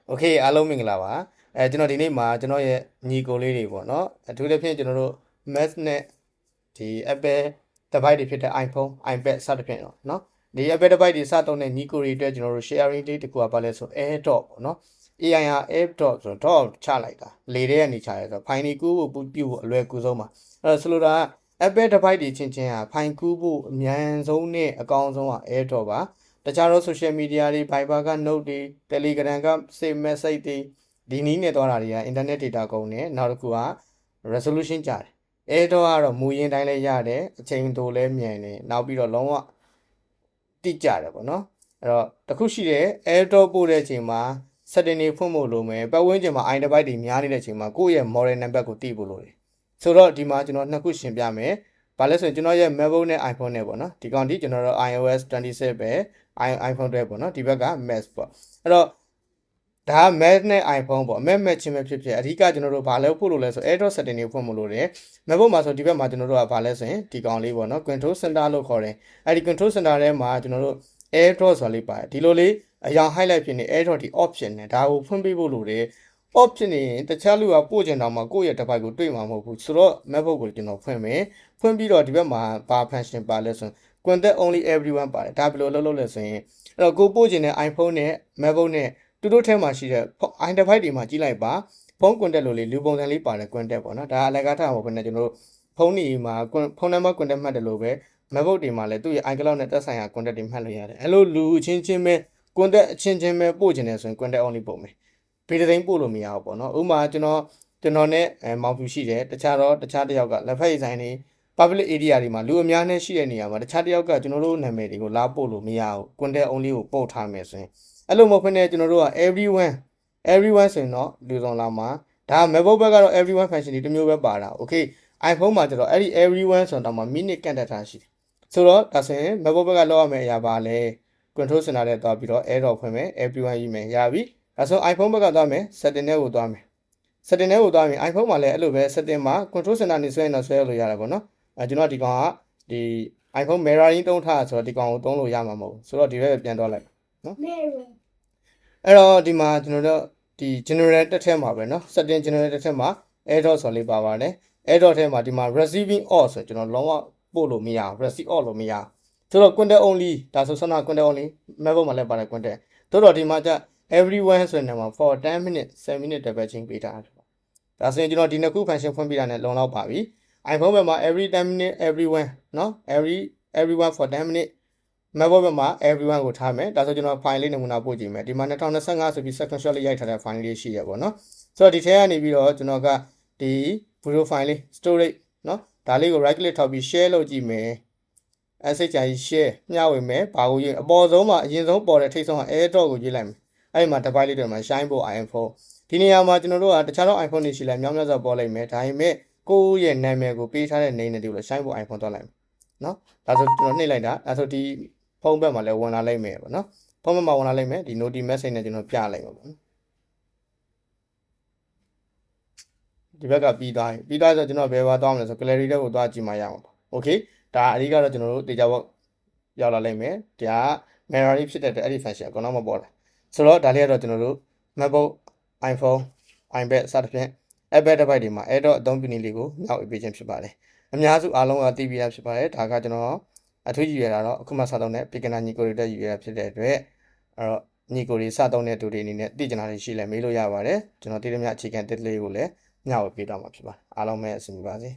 โอเคအားလုံးမင်္ဂလာပါကျွန်တော်ဒီနေ့မှာကျွန်တော်ရဲ့ညီကိုလေးတွေပေါ့နော်အထူးသဖြင့်ကျွန်တော်တို့ Mac နဲ့ဒီ Apple device တွေဖြစ်တဲ့ iPhone iPad စသဖြင့်နော်ဒီ Apple device တွေစသုံးတဲ့ညီကိုတွေအတွက်ကျွန်တော်တို့ sharing လေးတကူကပါလဲဆို AirDrop ပေါ့နော် AIR AirDrop ဆိုတော့ drop ချလိုက်တာလေထဲကနေချရဲဆိုတော့ file တွေကူးဖို့ပြုဖို့အလွယ်ကူဆုံးပါအဲ့တော့ဆိုလိုတာက Apple device တွေချင်းချင်းဟာ file ကူးဖို့အမြန်ဆုံးနဲ့အကောင်းဆုံးက AirDrop ပါတခြားသော social media တွေ Viber က note တွေ Telegram က save message တွေဒီနည်းနဲ့သွားတာတွေက internet data ကုန်တယ်နောက်တစ်ခုက resolution ကြတယ်အဲ့တော့ကတော့မူရင်းတိုင်းလည်းရတယ်အချိန်တိုလည်းမြန်တယ်နောက်ပြီးတော့လုံးဝတိကျတယ်ပေါ့နော်အဲ့တော့တခုရှိတယ် AirDrop ပို့တဲ့အချိန်မှာ setting တွေဖွင့်ဖို့လိုမယ်ပတ်ဝန်းကျင်မှာ iDevice တွေများနေတဲ့အချိန်မှာကိုယ့်ရဲ့ model number ကိုသိဖို့လိုတယ်ဆိုတော့ဒီမှာကျွန်တော်နှစ်ခုရှင်းပြမယ်ဘာလဲဆိုရင်ကျွန်တော်ရဲ့ MacBook နဲ့ iPhone နဲ့ပေါ့နော်ဒီကောင်ဒီကျွန်တော်တို့ iOS 26ပဲ iPhone တွေပေါ့နော်ဒီဘက်က Mac ပေါ့အဲ့တော့ဒါ Mac နဲ့ iPhone ပေါ့ Mac ချင်းပဲဖြစ်ဖြစ်အဓိကကျွန်တော်တို့ဘာလဲဖို့လို့လဲဆို AirDrop setting တွေဖွင့်ဖို့လိုတယ် MacBook မှာဆိုဒီဘက်မှာကျွန်တော်တို့ကဘာလဲဆိုရင်ဒီကောင်လေးပေါ့နော် Control Center လို့ခေါ်တယ်အဲ့ဒီ Control Center ထဲမှာကျွန်တော်တို့ AirDrop ဆိုတာလေးပါတယ်ဒီလိုလေးအရာ highlight ဖြစ်နေ AirDrop ဒီ option နဲ့ဒါကိုဖွင့်ပေးဖို့လိုတယ် option နေတခြားလူကပို့ကျင်တော့မှကိုယ့်ရဲ့ device ကိုတွေ့မှာမဟုတ်ဘူးဆိုတော့ MacBook ကိုကျွန်တော်ဖွင့်မယ်ဖွင့်ပြီးတော့ဒီဘက်မှာဘာ function ပါလဲဆိုရင် contact only everyone ပါတယ်ဒါဘယ်လိုလုပ်လဲဆိုရင်အဲ့တော့ကိုပို့ကျင်တဲ့ iPhone နဲ့ MacBook နဲ့သူတို့ထဲမှာရှိတဲ့ iDevice တွေမှာကြီးလိုက်ပါဖုန်း contact လို့လေလူပုံစံလေးပါတယ် contact ပေါ့နော်ဒါအလကားထားမှာပေါ့နော်ကျွန်တော်တို့ဖုန်းတွေမှာဖုန်းနံပါတ် contact မှတ်တယ်လို့ပဲ MacBook တွေမှာလည်းသူ့ရဲ့ iCloud နဲ့သက်ဆိုင်ရာ contact တွေမှတ်လို့ရတယ်အဲ့လိုလူချင်းချင်းပဲ contact အချင်းချင်းပဲပို့ကျင်တယ်ဆိုရင် contact only ပို့မယ်ဗီဒီယိုပို့လို့မရဘူးပေါ့နော်ဥပမာကျွန်တော်နဲ့မောင်ဖြူရှိတယ်တခြားတယောက်ကလက်ဖက်ရည်ဆိုင်တွေ public area တွေမှာလူအများနဲ့ရှိတဲ့နေရာမှာတခြားတယောက်ကကျွန်တော်တို့နာမည်တွေကိုလာပို့လို့မရဘူး contact only ကိုပို့ထားမယ်ဆိုရင်အဲ့လိုမဟုတ်ဘဲနဲ့ကျွန်တော်တို့က everyone ဆိုရင်တော့လူဆောင်လာမှာဒါ MacBook ဘက်ကတော့ everyone function တွေတစ်မျိုးပဲပါတာ okay iPhone မှာကျတော့အဲ့ဒီ everyone ဆိုတော့မှ minute ကန့်တက်ထားရှိတယ်ဆိုတော့ဒါဆိုရင် MacBook ဘက်ကလောက်ရမယ့်အရာပါလဲ control center ထဲသွားပြီးတော့ AirDrop ဖွင့်မယ် everyone ရေးမယ်ရပြီဒါဆို iPhone ဘက်ကသွားမယ် setting ထဲကိုသွားမယ် setting ထဲကိုသွားရင် iPhone မှာလည်းအဲ့လိုပဲ setting မှာ control center နေဆွဲရင်တော့ဆွဲလို့ရတယ်ပေါ့နော်ကျွန်တော်ဒီကောင်ကဒီ iPhone mirroring သုံးထားဆိုတော့ဒီကောင်ကိုသုံးလို့ရမှာမဟုတ်ဘူးဆိုတော့ဒီဘက်ပြန်သွားလိုက်နော် mirror အဲ့တော့ဒီမှာကျွန်တော်တို့ဒီ general တက်ထဲမှာပဲနော် setting general တက်ထဲမှာ AirDrop ဆိုလေးပါပါတယ် AirDrop ထဲမှာဒီမှာ receiving all ဆိုကျွန်တော်လုံးဝပို့လို့မရဘူး receive all လို့မရဆိုတော့ contact only ဒါဆိုစနာ contact only MacBook မှာလည်းပါတယ် contact တို့တော့ဒီမှာကျ everyone ဆိုတဲ့နေရာမှာ for 10 minute 7 minute double change ပေးထားတယ်ဒါဆိုရင်ကျွန်တော်ဒီနှစ်ခု function ဖွင့်ပြတာနဲ့လုံလောက်ပါပြီ iPhone ဘက်မှာ every 10 minute everyone နော် everyone for 10 minute MacBook ဘက်မှာ everyone ကိုထားမယ်ဒါဆိုကျွန်တော် file လေးနမူနာပို့ကြည့်မယ်ဒီမှာ2025ဆိုပြီး second shot လေးရိုက်ထားတဲ့ file လေးရှိရပေါ့နော်ဆိုတော့ဒီထဲကနေပြီးတော့ကျွန်တော်ကဒီ video file လေး storage နော်ဒါလေးကို right click ထောက်ပြီး share လုပ်ကြည့်မယ်SHI share မျှဝေမယ်ဘာကိုရေးအပေါ်ဆုံးမှာအရင်ဆုံးပေါ်တဲ့ထိပ်ဆုံးက AirDrop ကိုရေးလိုက်မယ်အဲ့ဒီမှာ device လေးတွေမှာ shine ဖို့ iPhone ဒီနေရာမှာကျွန်တော်တို့ကတခြားသော iPhone တွေရှိလဲမြောက်များစွာပေါ်လိုက်မယ်ဒါပေမဲ့ကိုယ့်ရဲ့နာမည်ကိုပေးထားတဲ့ name တွေကိုလည်း shine ဖို့ iPhone သွားလိုက်မယ်နော်ဒါဆိုကျွန်တော်နှိပ်လိုက်တာဒါဆိုဒီဖုန်းဘက်မှာလည်းဝင်လာလိုက်မယ်ပေါ့နော်ဖုန်းဘက်မှာဝင်လာလိုက်မယ်ဒီ note message နဲ့ကျွန်တော်ပြလိုက်မှာပေါ့နော်ဒီဘက်ကပြီးသွားဆိုကျွန်တော်ဘယ်သွားမလဲဆို gallery တွေကိုသွားကြည့်မှရမှာပေါ့ okay ဒါအဓိကတော့ကျွန်တော်တို့ data box ရောက်လာလိုက်မယ်ဒါ memory ဖြစ်တဲ့အဲ့ဒီ function အကုန်လုံးမပေါ်လာဆိုတော့ဒါလေးကတော့ကျွန်တော်တို့ MacBook iPhone iPad စသဖြင့် Apple device တွေမှာ AirDrop အသုံးပြုနည်းလေးကိုနောက်ပေးခြင်းဖြစ်ပါတယ်အများစုအားလုံးကသိပြီးသားဖြစ်ပါတယ်ဒါကကျွန်တော်အထူးယူရတာတော့အခုမှစသုံးတဲ့ beginner ညီကိုတွေတက်ယူရတာဖြစ်တဲ့အတွက်အဲ့တော့ညီကိုတွေစသုံးတဲ့သူတွေအနေနဲ့သိကျင်တာတွေရှိလဲမေးလို့ရပါတယ်ကျွန်တော်တည်ရမြအခြေခံတစ်လေးကိုလည်းညှောက်ပေးတော့မှာဖြစ်ပါတယ်အားလုံးပဲအဆင်ပြေပါစေ